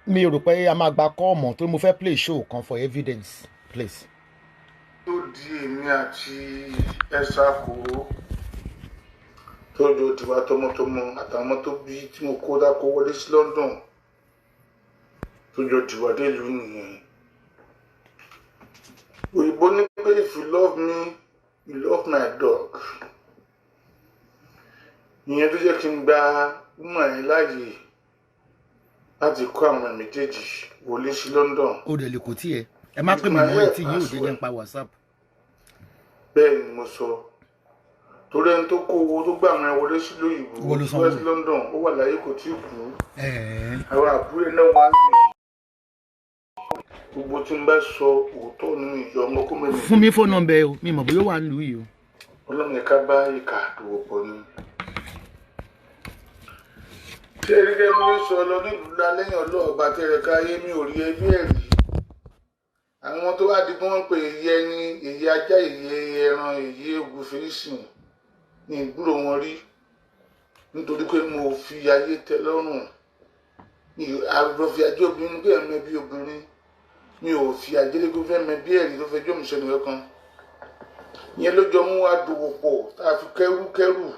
mi rò pé a máa gba kọ́ ọmọ tó mo fẹ́ play show kan for evidence please. tó di èmi àti ẹ̀sà kòró tó jọ dìwà tọmọtọmọ àtàwọn tó bí tí mo kó dákó wọlé sí London tó jọ dìwà délùú nìyẹn. òyìnbó ní pé if you love me you love my dog. ìyẹn tó jẹ́ kí n gba mọ̀ ẹ́ láàyè láti kó àwọn méjèèjì wọlé sí London. ó dẹ̀ lè kò tí ẹ má pè mí mọ́ etí yóò dé nípa WhatsApp. bẹ́ẹ̀ ni mo sọ torí ẹni tó kó owó tó gbà wọn wọlé sí lóyìnbó wọlé sí London ó wà láyé kò tí ì kú. àwọn àbúrò náà wá ń bì gbogbo tí n bá sọ òótọ́ nínú ìjọ ọmọ kó mẹ́rin. fún mi fóònù nọ́mbà ẹ o mi mọ̀ bóyá wà ń lù yìí o. ọlọ́run ẹ̀ka bá ìkà àdúgbò pọ̀ ni. ṣé erékẹ́ mi sọ lọ nílùú lálẹ́yìn ọlọ́ọ̀bá tẹ̀rẹ̀ káyé mi ò rí ẹbí ẹ̀ rí. àwọn tó wá di bí wọ́n pè èyí ẹni èyí ajá èyí ẹran èyí egun fèrèsì ní ìgbúrò wọn rí nítorí pé mo fi ayé tẹ́ lọ́rùn àròfi ajé obìnrin pé ẹ̀mẹ́ bí obìnrin mi ò fi àjẹlẹ́gbẹ́ fẹ́ mẹ́ bí ẹ̀rí tó fẹ́ jọ́ mi sẹ́nu kankan ìyẹn ló jọ mú wa dòwò pọ̀ tá a fi kẹ́rù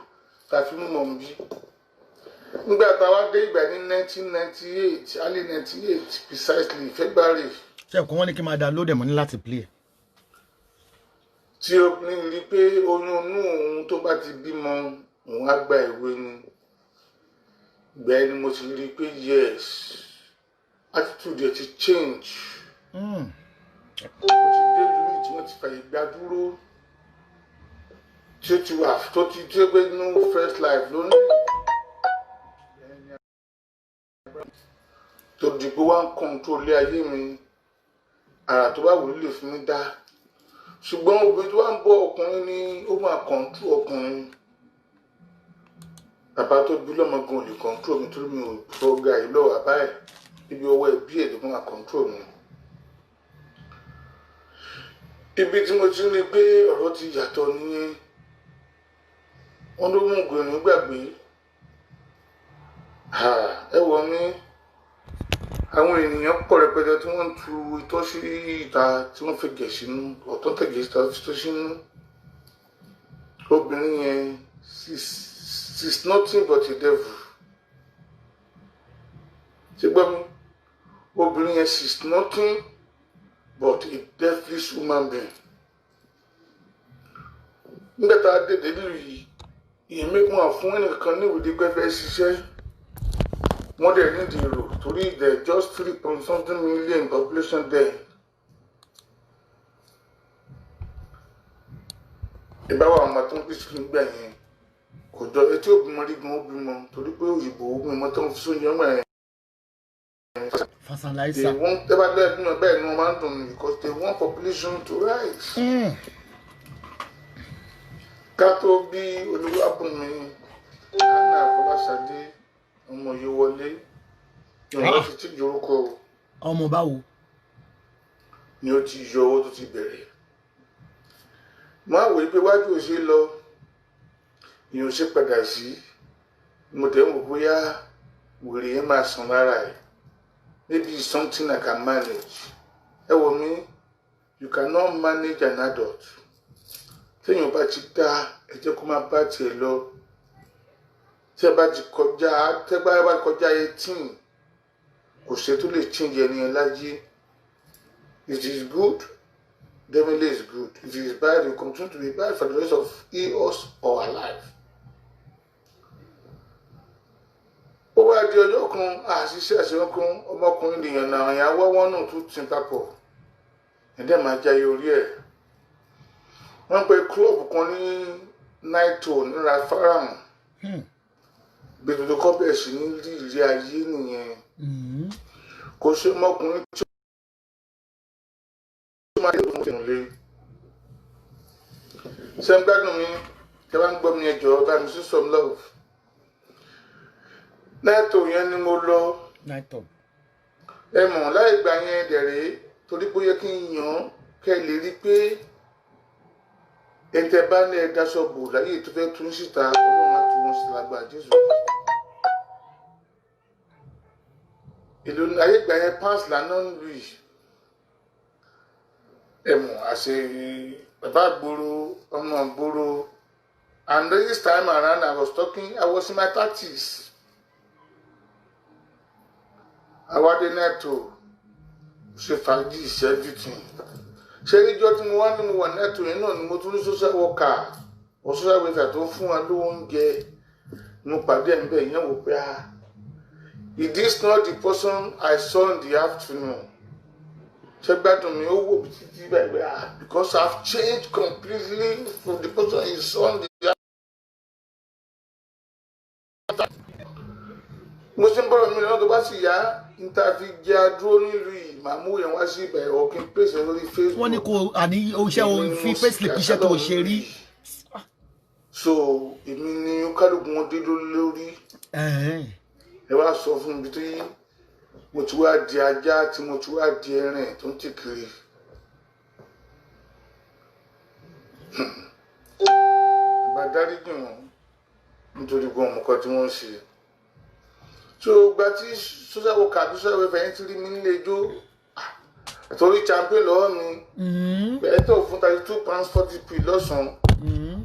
tá a fi mú mọ̀ bí. nígbà táwa dé ìgbà ní 1998 early 98 precisely February. ṣé ẹ̀kọ́ wọn ní kí n máa download ẹ̀ mọ́ ní láti play. tí obìnrin rí i pé oyún inú òun tó bá ti bímọ òun á gba ìwé ni ìgbà ẹni mo ti rí i pé yes attitude ẹ ti change. mo ti dé lórí tí wọ́n ti fàyè gbà dúró tí ó ti wà tó ti dé pé no first life lónìí tó di pé wọ́n ń control ayé mi àrà tó bá wùlú lè fún mi dá ṣùgbọ́n obìnrin tó wà ń bọ̀ ọkùnrin ni ó máa control ọkùnrin bàbá tó bí lọ́mọgún ò lè control mi torí mi ò fọ́gà yìí lọ́wọ́ àbá ẹ̀ ibi ọwọ́ ẹbí ẹ̀ ló máa control mi. ibi tí mo ti rí i pé ọ̀rọ̀ ti yàtọ̀ nìyẹn wọ́n ló mú ògùn gbàgbé ẹ wọ mí àwọn ènìyàn pọ̀ rẹpẹtẹ tí wọ́n ń tu itọ́ sí ìta tí wọ́n fẹ́ gẹ̀ sínú ọ̀tọ́ tẹ̀gẹ̀ síta tó sínú obìnrin yẹn she's nothing but a devil ṣé gbọ́ mi obìnrin yẹn she's nothing but a devilish human being. nígbà tá a dé nílùú yìí ìyẹn mẹ́kún wà fún ẹnìkan ní ìwé pẹ́fẹ́ ṣiṣẹ́ wọ́n dẹ̀ nídìí èrò torí there just 3.something million population there. ìbáwọ̀ àwọn àti wọn kìí gbà yẹn kò jọ etí òbímọ rí gan òbímọ torí pé òyìnbó òbímọ tó ń fi sóyún ọmọ ẹ̀. they want tẹ́bá bẹ́ẹ̀ bímọ bẹ́ẹ̀ ni wọ́n máa ń dùn ní because they want population to rise. ká tó bí Olúwabùnmi Anna Afọláṣadé ọmọ yìí wọlé ni wọ́n fi tí jorúkọ ọmọ báwo ni ó ti yọ owó tó ti bẹ̀rẹ̀. mo á wòye pé wájú ò ṣe lọ ìyẹn ò ṣe padà sí mo tẹ̀ ń wò bóyá wèrè yẹn máa sàn lára ẹ̀ maybe something I can manage. ẹ wò mí you cannot manage an adult téèyàn bá ti dá ẹ jẹ́ kó máa bá tiẹ̀ lọ tí ẹ bá ti kọjá 18 kò ṣe tó lè change ẹni ẹ láyé. It is good definitely is good if it is bad it will continue to be bad for the rest of us or our life. ó wá di ọjọ́ kan àṣìṣe àṣìwọ́n kan ọmọkùnrin lèèyàn náà ìyàwó wọn náà tún tún papọ̀ ẹ̀dẹ́ máa jayé orí ẹ̀. wọ́n pe club kan ní naito nílá farahàn gbèdúdú kọ́ bẹ̀rẹ̀ sí ní rí ìrírí ayé nìyẹn kò ṣe ọmọkùnrin tí ó máa ń lò fún ìrìnlẹ̀. ṣé ń gbádùn mi kí wọ́n ń gbọ́ mi ẹjọ́ bá mi sí some love. naito yẹn ni mo lọ ẹ mọ̀ láì gbà yẹn dẹ̀rẹ́ torí pé ó yẹ kí n yàn án kẹ́ ẹ lè rí i pé ẹ̀ǹtẹ̀ bá ní ẹ daṣọ bò láyé tó fẹ́ tún síta ọlọ́run á tún wọn sí lágbára Jésù. èlò ayé ìgbà yẹn pounds lànà ń lù yìí ẹ̀mọ̀ àṣẹ bàbá gbòòrò ọmọ gbòòrò. And this time around I was in my 30s. Awade Neto ṣe fàájì ṣe everything. Ṣé níjọ́ tí mo wá ní mo wà Neto yẹn náà ni mo tún ní social worker or social worker tó fún wa lówó oúnjẹ. Mo pàdé ẹ̀ ń bẹ̀ yẹn wò pé is this not the person I saw in the afternoon? Ṣé gbádùn mi ó wò títí bẹ́ẹ̀ because I've changed completely from the person you saw in the mo ṣe ń bọ̀rọ̀ mi lọ́dọ̀ bá sì yá níta fi jẹ́ adúró nílùú yìí màá mú yẹn wá sí ibẹ̀ ọ̀kìn pèsè lórí Facebook. wọ́n ní kò àní oṣẹ́ òun fi payslip iṣẹ́ tó ṣe rí. so èmi ni kálukú wọn dé lórí ẹ wá sọ fún mi tí mo ti wá di ajá tí mo ti wá di ẹran tó ń tì kiri. ìbádárí dùn wọn nítorí gbọ́n ọmọkọ tí wọ́n ń ṣe. So gba tí social worker àti social welfare yẹn ti rí mi nílé ijó torí champion lọ́wọ́ mi bẹ́ẹ̀ tó fún £32.40 lọ́sàn-án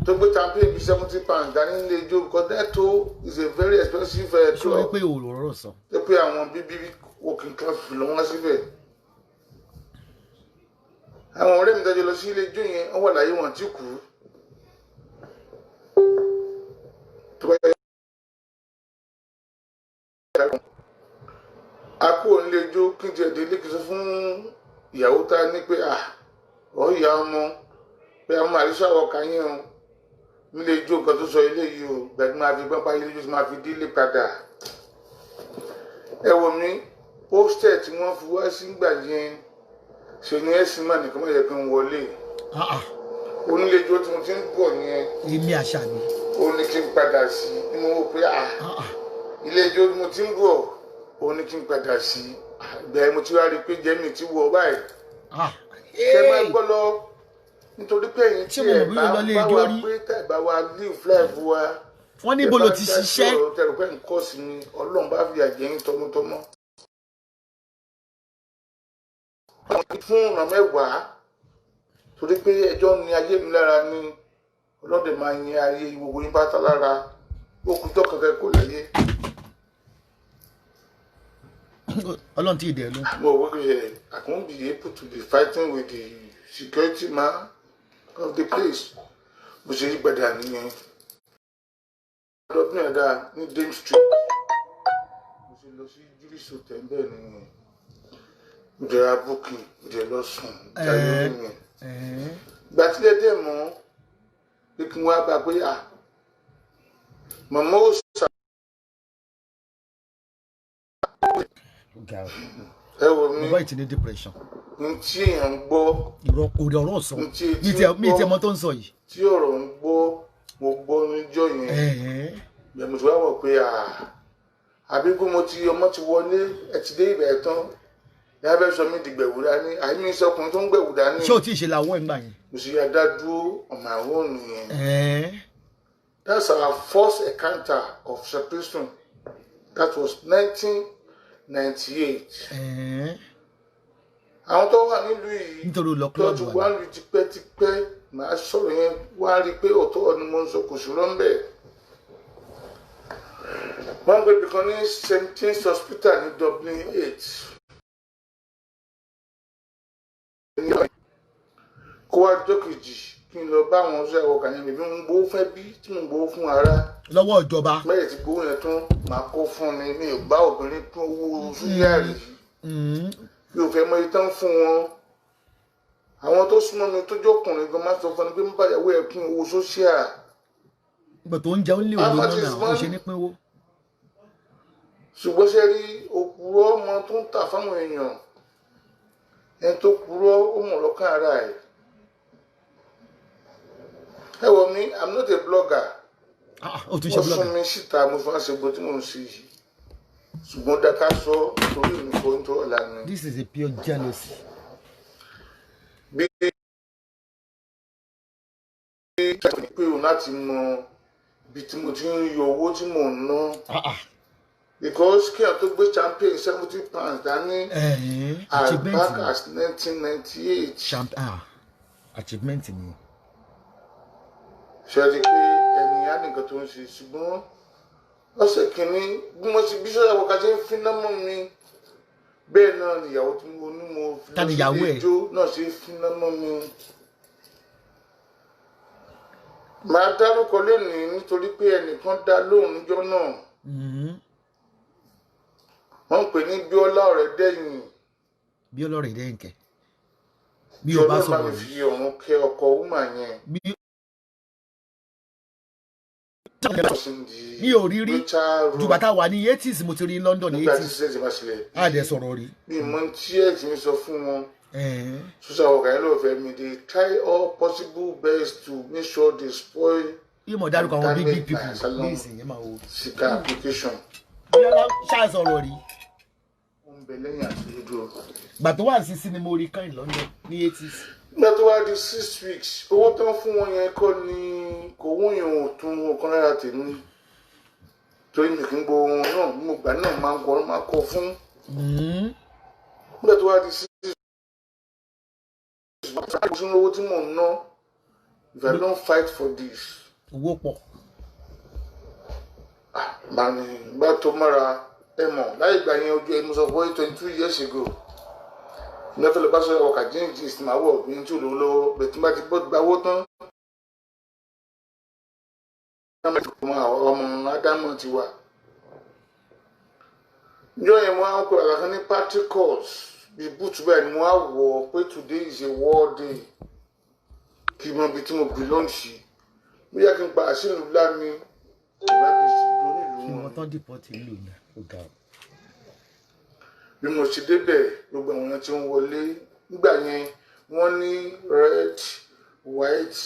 tó gbé champion bíi £70 dání nílé ijó because Neto is a very expensive club. ṣé wọ́n pé òróró sọ. tó pé àwọn bíbí working class lọ wọ́n síbẹ̀. àwọn ọ̀rẹ́ mi dájọ́ lọ sí ilé ijó yẹn wọ́n wà láyé wọn tí kú. a kú onílé ijó kí n tiẹ̀ délé kí n sọ fún ìyàwó tá a ní pé ọ̀ ìyá ọmọ pé àwọn àríṣà ọkà yẹn o nílé ijó kan tó sọ eléyìí o gbẹ̀dúmọ̀ àfi gbọ́npá ilé ijó tí máa fi délé padà. ẹ wò mí pósítẹ̀ tí wọ́n fi wá sí gbà yẹn ṣe ni ẹ̀sìn mà nìkan má yẹ kí n wọlé. onílé ijó tí mo ti ń bọ̀ yẹn. èmi àṣà mi. ó ní kí n padà sí ni mo wò pé ilé ijó tí mo ti ń bọ̀ ó ní kí n padà sí bẹ́ẹ̀ mo ti wá rí i pé jẹ́mi ti wọ̀ báyìí. ṣé máa gbọ́ lọ nítorí pé ẹ̀yin tí ẹ̀ bá wa pé tẹ̀ bá wa live life wa. wọ́n ní bolo ti ṣiṣẹ́. tẹ̀rù pé nǹkan sí mi ọlọ́run bá fi àjẹyìn tọmọtọmọ. fún ọ̀nà mẹ́wàá torí pé ẹjọ́ ni ayé mi lára ni ọlọ́dẹ máa yin ayé gbogbo yín pátá lára ó kú tó kankan kò láyé. Ọlọ́run tí ì dẹ̀ ló. mo wọ́n kò I won't be able to be fighting with the security man of the place bó ṣe yí gbàdá nìyẹn. ọdún ẹ̀dá ní Dame Street mo ṣe lọ sí Julius Hotel bẹ́ẹ̀ nìyẹn mo jẹ́ abúkì mo jẹ́ lọ sùn jáde nìyẹn. gbàtílẹ̀ dẹ̀ mọ́ pé kí wọ́n á bá pé mọ̀mọ́ ó sà. ẹ wò mí bàbá ìtìní depression. n tí èèyàn ń gbọ́. ìrọ̀ kò rí ọ̀rọ̀ sọ mi ti ọmọ tó ń sọ yìí. tí ọ̀rọ̀ ń gbọ́ mo gbọ́ níjọ́ yẹn bẹ́ẹ̀ mo ti wá wọ̀ pé àbíkú mo ti ọmọ ti wọlé ẹ ti dé ibẹ̀ tán ẹ fẹ́ sọ mí di gbẹ̀wò dání àyè sọkùnrin tó ń gbẹ̀wò dání. ṣé o tí ì ṣe làwọn ẹ̀ ń gbà yẹn. mo sì yà dá dúró ọmọ àwọn nìyẹn. That's our first encounter of separation. That was 1998. àwọn tó wà nílùú yìí tó ti wá lù tipẹ́tipẹ́ màá sọ̀rọ̀ yẹn wá rí i pé ọ̀tọ̀ ni mo ń sọ kò sí rọ́ńbẹ́. wọ́n gbé ibìkan ní St. James Hospital ní Dublin 8. kó wá ọjọ́ kejì kí n lọ bá àwọn ọ̀ṣọ́ ẹ̀wọ̀ kàn yẹn bèbí mo ń gbowó fẹ́ bí tí mo ń gbowó fún ara. lọ́wọ́ ìjọba. mẹ́rin ti gbowó yẹn tún máa kó fún mi mi ò bá obìnrin pín owó súyà rí mi ò fẹ́ mọ iye tán fún wọn. àwọn tó súnmọ́ mi tó jọkùnrin gan máa sọ fún mi pé ń bá ìyàwó ẹ̀ pín owó sóṣíà. ìgbà tó ń jẹun lé òun náà ó ṣe ní pínwó. ṣùgbọ́n ṣe rí òpùrọ́ ọmọ tó ń tà fáwọn èèyàn ẹni tó purọ́ ó mọ̀ lọ́kàn ara ẹ̀. ẹ wọ mi I'm not a blogger. ó tún ṣe blogger. wọ́n sún mi síta mo fún àṣegbò tí mò ń ṣe yìí ṣùgbọ́n dáká sọ torí mi kò ń tó ọ̀la ni. This is a pure jealousy. bí pé o láti mọ ibi tí mo ti ń yọ owó tí mò ń ná because kí ẹ̀ tó gbé champion 70 pounds dání as back achievement as 1998. achievement ni. ṣe ti pé ẹni á nìkan tó ń ṣe ṣùgbọ́n ọ̀sẹ̀ kìíní bí mo ti bí sọ́dọ̀ àwọ̀ká ṣe ń finá mọ́ mi bẹ́ẹ̀ náà nìyàwó tí mo ní mo fi lọ sí ilé ijó náà ṣe ń finá mọ́ mi. màá dárúkọ lónìí nítorí pé ẹnìkan dá lóhùn níjọ́ náà wọ́n ń pè ní Bíọ́lá Ọ̀rẹ́dẹ́yìn. Bíọ́lá Ọ̀rẹ́dẹ́yìn kẹ bí o bá sọ̀rọ̀ rí fi ọ̀run kẹ ọkọ wúmà yẹn. mi ò rí rí jùgbà tá a wà ní 80s mo ti rí London ní 80s á dẹ̀ sọ̀rọ̀ rí. bí mo tí ẹ̀ tí mi sọ fún wọn social worker yẹn ló fẹ́ mi dey try all possible best to make sure they spoil. yóò mọ̀ dárúkọ àwọn big people ní ìsìn yẹn máa wo. sika application. Bíọ́lá ṣáà sọ̀rọ̀ rí. ó ń bẹ lẹ́yìn àtúndò. gbà tó wà sí ni mo rí kan London ní 80s. nígbà tó wá di 6 weeks owó tán fún wọn yẹn kọ́ ni kò wúyàn ò tún ọkàn lára tèmi torí mi kì í gbọ́ ohun náà mo gbà náà máa ń gbọ́ máa kọ fún. nígbà tó wá di 6 weeks owó tí mò ń ná if I don't fight for this. owó pọ̀. màní bá tó mára ẹ mọ̀ láì gbà yẹn ojú ẹni mo sọ fún 22 years ago nígbà ló bá sọ ọkà jíǹjì ìsìnmáwọ̀ ní tí ò lówó lọ́wọ́ bẹ̀tí bá ti bọ́ gbawó tán. ọmọ Ádámọ̀ ti wà. níjọ́ yẹn mo á ń pè àkàkọ́ ní particles bíi búùtù báyìí ni mo á wọ̀ pé today is a war day kí n mọ ibi tí mo belong sí bóyá kí n pa àṣìlù ńlá mi ìbá kí n sì dúró nílùú wọn. ìwọ̀n tán dìpọ̀ tí ń lò ní ọ̀gá. bí mo ṣe débẹ̀ gbogbo àwọn èèyàn tí ń wọlé nígbà yẹn wọ́n ní red white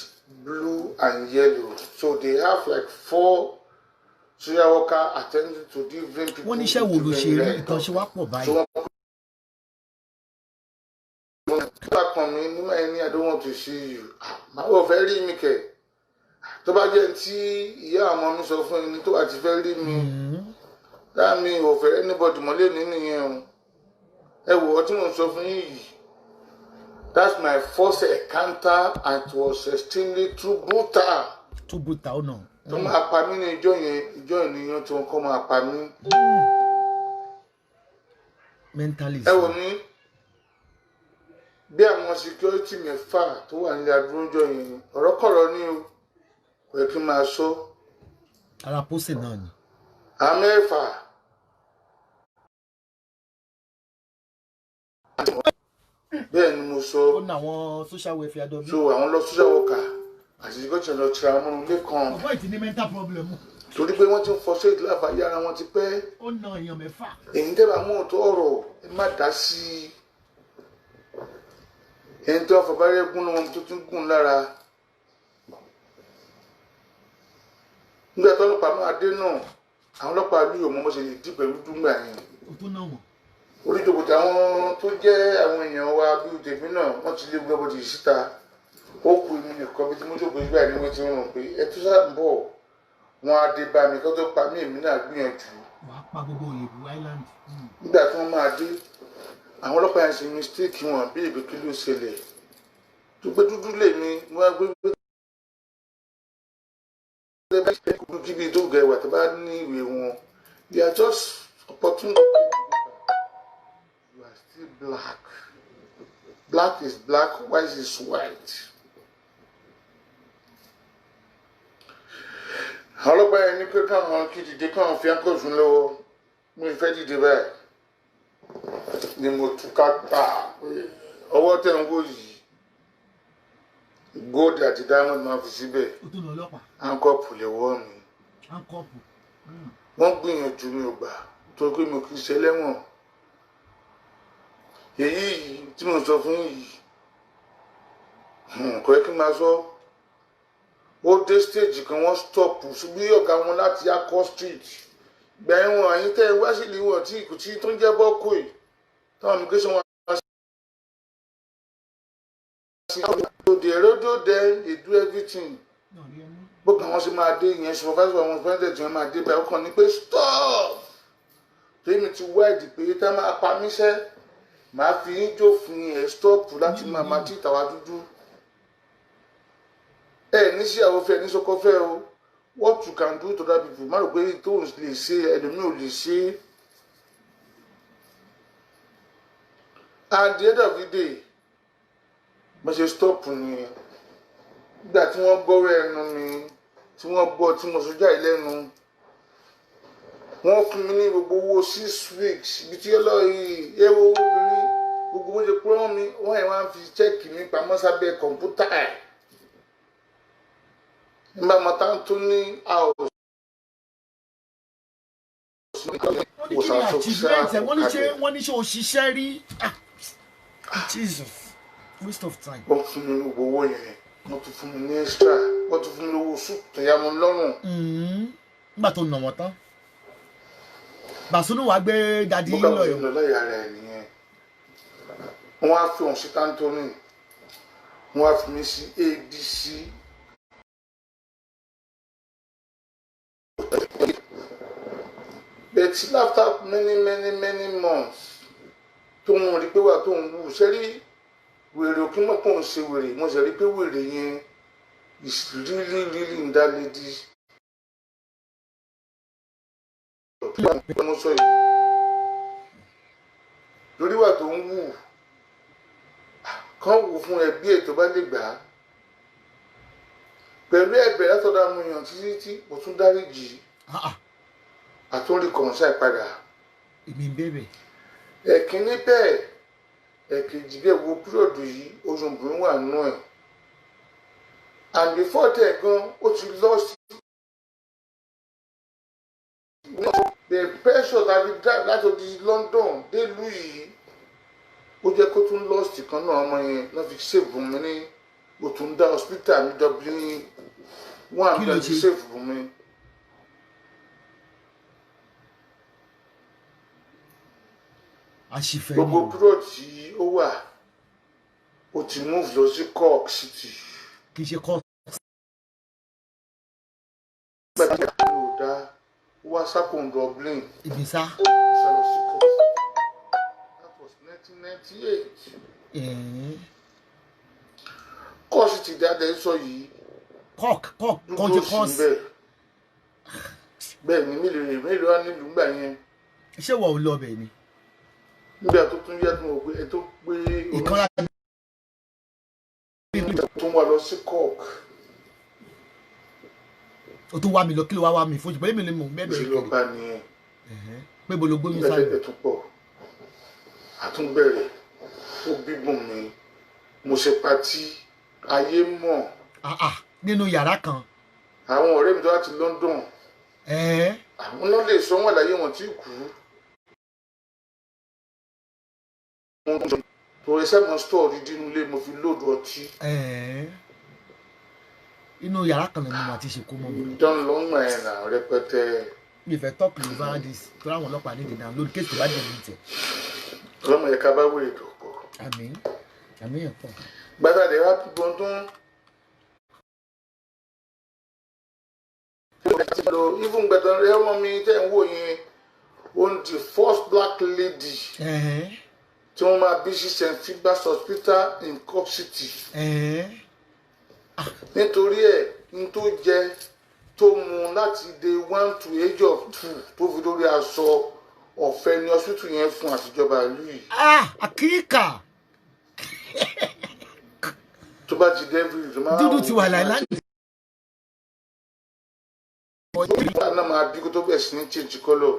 blue and yellow so they have like 4 social worker attending to different people. wọ́n ní iṣẹ́ wo ló ṣe rí ìtàn ṣe wá pọ̀ báyìí. nígbà kan mi nígbà yẹn ní I don't want to see you màá ò fẹ́ rí mi kẹ̀ tó bá jẹ́ tí ìyá àwọn mi sọ fún ẹni tó bá ti fẹ́ rí mi dáa mi ò fẹ́ anybody mọ́lẹ̀ nínú yẹn o ẹ wò ó tí mo sọ fún yín yìí that's my first encounter and it was extremely too brutal. too brutal náà. tó máa pa mí ní ìjọ ènìyàn tí wọn kọ́ máa pa mí. mentally. ẹ wò ní bí àwọn security mẹ́fà tó wà nílẹ̀ adúrójọ yẹn ọ̀rọ̀kọ̀rọ̀ ní o kò yẹ kí n máa sọ. ara pósè náà ni. àmẹ́fà. bẹ́ẹ̀ ni mo sọ. ó ní àwọn social welfare dọ́bí. so àwọn lọ social worker àti ìgbọ́jọ lọ tira mọ́ ilé kan. ọ̀pọ̀ ìtì ní mental problem. torí pé wọ́n ti ń fọṣẹ́ ìdílé àbáyé ara wọn ti pẹ́. ó na èèyàn mẹ́fà. èyí tẹ́ bá mú òótọ́ ọ̀rọ̀ ẹ má dá sí i. ẹni tó afọ̀bárẹ́ gún wọn tó tún gùn lára. nígbà tó ọlọ́pàá máa dé náà àwọn ọlọ́pàá bí òun mọ́ ṣe lè dí pẹ̀lú dúngbà yẹn. ó tún náà wọ̀n. oríjòkó táwọn tó jẹ́ àwọn èèyàn wa bí tèmi náà wọ́n ti lé gbọ́dọ̀ yìí síta ó kù mí nìkan bí tí mo jókòó síbẹ̀ ní wọ́n ti rùn pé ẹ tún sáà ń bọ̀ wọn á dé bá mi kó tó pa mí èmi náà gbìyànjú. wàá pa gbogbo òyìnbó island. nígbà tí wọ́n máa dé àwọn ọlọ́pàá yẹn ṣe mistake wọn bí èbè kí ló ṣẹlẹ̀ tó gbé dúdú lè mi wọ́n á gbé kíbi tó gẹ̀wà tó bá ní ìwé wọn they are just opportunity. You are still black. Black is black, white is white. àwọn ọlọ́pàá yẹn ní pé káwọn kí dìde káwọn fi ánkọ̀ fún lọ́wọ́ mo fẹ́ dìde báyìí ni mo túká gbà ọwọ́ tẹ̀ ń wò yìí gold àti diamond máa fi síbẹ̀ ánkọ̀pù lè wọ́ mi wọ́n gbìyànjú mi ò gbà torí pé mo kì í ṣe lẹ́wọ̀n èyí tí mo sọ fún yìí kò yẹ kí n máa sọ ó dé stage kan wọ́n stop bí ọ̀gá wọn láti akọ street gbà ẹ̀wọ̀n àyín tẹ́ ẹ wá sí ìlú tí kò tí tó ń jẹ́ bọ́ọ̀kù yìí táwọn immigration wọn wá sí. so the radio then they do everything bókà wọn sì máa dé ìyẹn supervisor àwọn president yẹn máa dé báyìí ọkàn ní pé stop tèmi ti wáìdì pé tá máa pa mí sẹ́ màá fi yín jófin ẹ̀ stọ́ọ̀pù láti máa tí ìtàwá dúdú ẹ ní sí àwọn fẹ́ ní sọ́kọ́fẹ́ o what you can do to that people má rò pé tó lè ṣe ẹlòmíì ò lè ṣe at the end of the day mo ṣe stọ́ọ̀pù ni nígbà tí wọ́n gbọ́rọ̀ ẹnu mi tí wọ́n gbọ́ tí mo sọjá ìlẹ́nu wọ́n fún mi ní gbogbo owó 6 weeks ibi tí ọlọ́yìn ẹ̀wọ̀ obìnrin gbogbo bó ṣe pọ́n mi wọ́n yẹn wá fi chẹ́ẹ̀kì mi pamọ́ sábẹ́ kọ̀ǹpútà ẹ̀ nígbà mọ́tà tó ní àwọ̀ wọ́n ní ṣe òṣìṣẹ́ rí Jesus waste of time. wọ́n fún mi ní gbogbo owó yẹn wọ́n tún fún mi ní extra wọ́n tún fún mi lówó soup tó yá mọ́ lọ́rùn. nígbà tó nà wọ́n tán Bàsúnù wàá gbé dadi yín lọ yọ. mo kà lọ́ọ́ yàrá ẹ̀ nìyẹn wọ́n á fi òun sí Anthony wọ́n á fi mi sí ABC but after many months tó ń rí pé wà tó ń wù sẹ́rí wèrè òkè mọ́ pọ̀ ń ṣe wèrè mo sì rí pé wèrè yẹn is really in that lady. mo sọ yìí lórí wà tó ń wù kán wù fún ẹbí ètò bá lè gbà á pẹ̀lú ẹ̀bẹ̀ látọ̀dọ̀ àwọn èèyàn títí tí mo tún dáríjì àtúndì kọ̀ọ̀sá ìpadà. èmi ń bẹ̀rẹ̀. ẹ̀kíní bẹ́ẹ̀ ẹ̀kejì bẹ́ẹ̀ wo pírọ̀dù yìí oṣùnbùn wà nù ẹ̀ and before that gan ó ti lost the pressure tàbí drive láti di London délùú yìí ó jẹ́ kó tún lost kan náà ọmọ yẹn náà fi save mi ní ó tún dá hospital ní Dublin 1 náà fi save mi. gbogbo pírọ̀dù tí ó wà ó ti move lọ sí Cork City. kì í ṣe Cork. gbàgbé ló dá wá sápò Dublin. Ibiza. ìsàlọ̀ sí Cork. That was 1998. Cork City dáadáa sọ yìí. Cork kọjú kọ́ọ̀sì. bẹ́ẹ̀ ni mélòó wá nílùú gbà yẹn. ṣé wọ́n ò lọ bẹ̀ ni. nígbà tó tún yẹ kí mo gbé ẹ tó gbé ìkànnì tó ń wá lọ sí Cork. o tún wá mi lọ kí ló wá mi fojú pé èmi lè mọ bẹ́ẹ̀ bẹ́ẹ̀ ló bá ní pé bolo gbómi sáré. ẹ tún pọ̀ àtúnbẹ̀rẹ̀ ó bíbùn mi mo ṣe patí ayé mọ̀. nínú yàrá kan. àwọn ọ̀rẹ́ mi tó láti London àwọn náà lè sọ wọn láyé wọn tí kú. torí sẹ́gun stọ̀ọ̀rì dínú ilé mo fi lóòdù ọtí. inú yàrá kan lẹ́nu mo àti ṣèkó mọ́ mi. dán lọ́mọ ẹ̀ nà rẹpẹtẹ. mi fẹ́ tọ́kì ní varadis tó láwọn ọlọ́pàá ní ìdènà lórí kéèkì bá dẹ̀ ní tẹ̀. ọlọ́mọ yẹn ká bá wèrè dọ̀pọ̀. àmín yẹn pọ̀. gbàdá lè wá gbọ̀ndún. even gbàdá rẹ ọmọ mi tẹ̀ ń wò yẹn on the first black lady. tí wọ́n máa bí sí St. Philbert Hospital in Cork City. nítorí ẹ̀ n tó jẹ tó mu láti day 1 to age of 2 tó fi lórí aṣọ ọ̀fẹ́ ní hospital yẹn fún àtijọba ìlú yìí. àkíkà. tó bá ti dẹ́bìrì tó máa dúdú ti wà láìláńdì. ìgbà náà máa bí kó tó bẹ̀ sí ní change colour.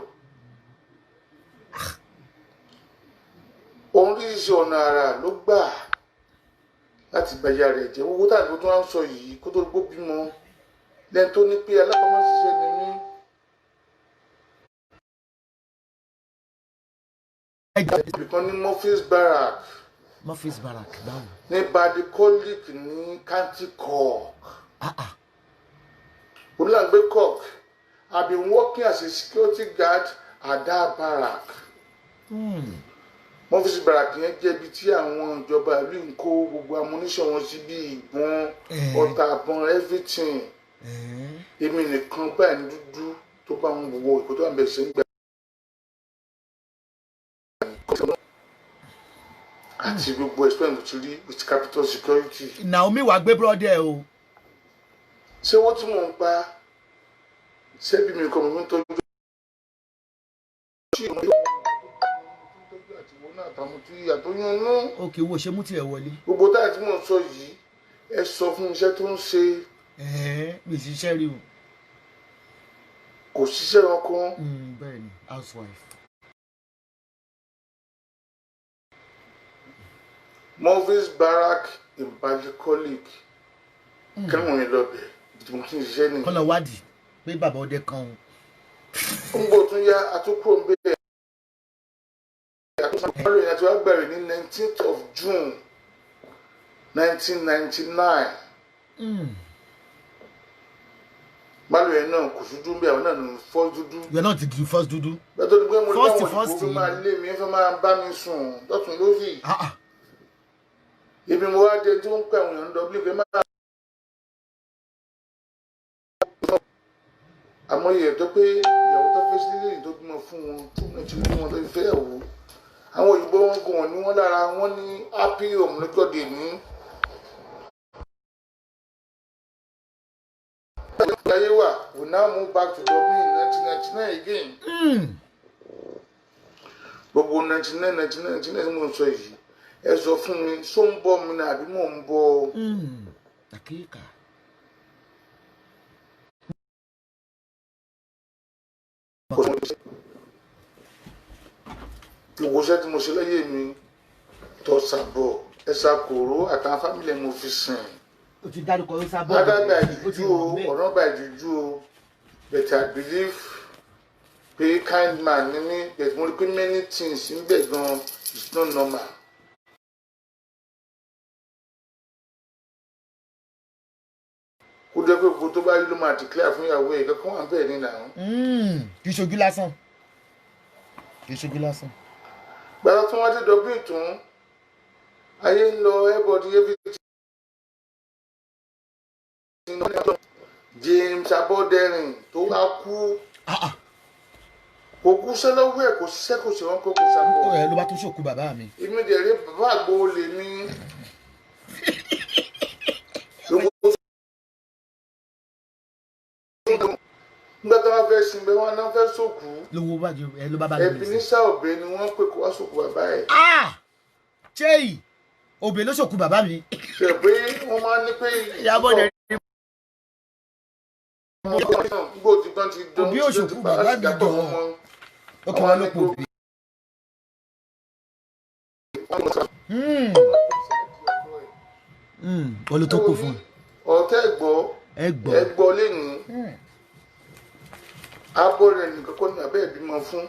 oríṣiríṣi ọ̀nà ara ló gbà láti gbàyà rẹ̀ jẹ́ owó tàbí tó wá ń sọ yìí kó tó gbó bímọ lẹ́ni tó ní pé alápamọ́ ṣiṣẹ́ ni mí. ibìkan ní Murphy's Barrack. Murphy's Barrack báwo. ní Ballycollick ní County Cork. olùlàgbé Cork I've been working as a security guard at that barrack. Murphy's Barrack yẹn jẹ́ ibi tí àwọn ìjọba ìlú ń kó gbogbo ammunition wọn sí bí ìbọn ọta àbọn everything. èmi nìkan báyìí ní dúdú tó bá wọn wọ ìkó tó wà ń bẹ̀ ṣe ń gbà. àti gbogbo expense tó rí with capital security. Naomi wàá gbé brọ́dẹ̀ o. ṣé wọ́n tún mọ̀ ń pa ṣebí mi kọ́ mi tọ́jú òkè wo ṣe mú tiẹ̀ wọlé. gbogbo táyà tí mò ń sọ yìí ẹ sọ fún iṣẹ́ tó ń ṣe. mi ṣiṣẹ́ rí o. kò ṣiṣẹ́ ọkàn. bẹ́ẹ̀ ni housewife. Movies Barrack in Balikolic kí ni mo ní lọ bẹ̀ tí mo ti ń ṣiṣẹ́ nìyí. kọ́nà wádìí pé bàbá ọdẹ kan o. ń bọ̀ tún yá àtúkò ń bẹ̀rẹ̀ àtúnṣe ìyẹn àti wàá bẹ̀rẹ̀ ní 19th of June 1999. Báwo yẹn náà kò dúdú bí àwọn náà ní first dúdú. Yẹn náà ti di first dúdú. Bẹ́ẹ̀ tó di pé mo ní àwọn ìbò fi máa lé mi fẹ́ máa bá mi sùn lọ́tún lósì. Ibi mo wá dé tí wọ́n ń pè àwọn èèyàn dọ́bílì pé máa. Àmọ́ ìyẹn tó pé ìyàwó tó fẹ́ sílé yìí tó bímọ fún wọn tó ní ti bí wọn tó fi fẹ́ yàwó. Àwọn òyìnbó wọn gùn wọn ní wọn lára wọn ní happy home lọ́jọ́dé ní. We now move back to Dublin in 1999 again. Gbogbo 1999 tí mo sọ yìí ẹ sọ fún mi ṣó ń bọ̀ mi náà àbí mò ń bọ̀. Àkíkà. Gbogbo iṣẹ́ tí mo ṣe láyé mi tó sàbọ̀ ẹ̀sà kòró àtàwọn fámìlì mo fi sìn. O ti dárúkọ ló sábọ̀. Adágbà ìjújú o, ọ̀rọ̀ bá ìjújú o, but I believe pé kind man ni mí, but mo rí pé many things ń bẹ̀ gan is not normal. Kó jẹ́ pé gbogbo tó bá rí ló máa declare fún ìyàwó ẹ̀ kankan wà bẹ́ẹ̀ nínú àwọn. Kì í ṣojú lásán. Kì í ṣojú lásán. Gbàdá tí wọ́n ti dọ̀bí ìtún, ayé ń lọ everybody everything. James Aboderin tó wá kú kò kú sẹ́lọ́wọ́ ẹ̀ kò ṣiṣẹ́ kò ṣe wọ́n kó kò sábọ̀. Ló bá tún ṣòkú bàbá mi. Ìmídìrí bàbá àgbo lè ní. Nígbà tí wọ́n fẹ́ sin bẹ́ẹ̀ wọ́n náà fẹ́ sòkú. Lówó bàjẹ́ ló bá bá mi. Ẹbí ní sáòbẹ ni wọ́n pè kó wá sòkú bàbá ẹ̀. Ṣéyì òbí ló ṣòkú bàbá mi. Ṣé pé wọ́n máa ń ní pé Ìyábọ̀ dẹ̀ ní. Òbí òṣòkú bàbá mi dùn ọ́. Ó kí wọ́n ló pò bí. Olú tó kù fún. Ọ̀tẹ́ ẹ̀gbọ́ lẹ́nu. Abọ́rẹ̀ nìkan kọ́ ní abẹ́ ìbímọ fún.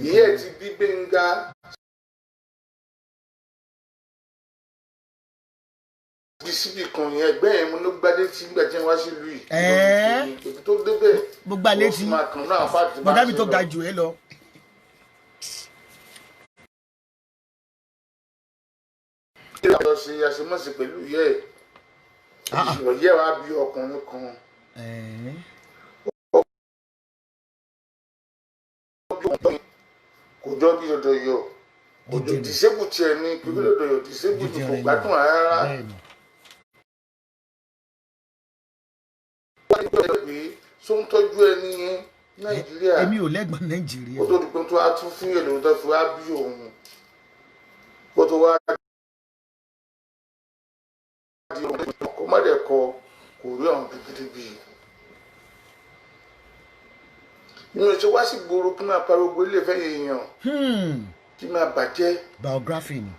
Ìyá ẹ̀ ti bí Gbénga. Síbi kan yẹn ẹgbẹ́ yẹn mo ló gbádé tí nígbà tí wọ́n wá sí ìlú yìí. Ètò tó débẹ̀. Mo gbà létí. Bọ̀dá mi tó ga jù ẹ lọ. Lọ ṣe àṣemọ́sí pẹ̀lú ìyá ẹ̀. Ìyá wa bí ọkùnrin kan. Kò jọ bí ọ̀dọ̀ yọ. Kò jọ dìsébù tiẹ̀ ní pípẹ́ ọ̀dọ̀ yọ dìsébù ní kò gbádùn rárá. Só ń tọ́jú ẹni yẹn Nàìjíríà. Èmi ò lẹ́gbọ̀n Nàìjíríà. Kó tó di pé tó wá tún fún èlò tó fi wá bí òun. Kó tó wá di ọkọ̀ mọ́dẹ̀kọ kò rí ọ̀hún gidigidi. Inú ìṣe wá sí gbòòrò kí máa pariwo ilé ìfẹ́ èèyàn. Kí máa bàjẹ́. Biography ni.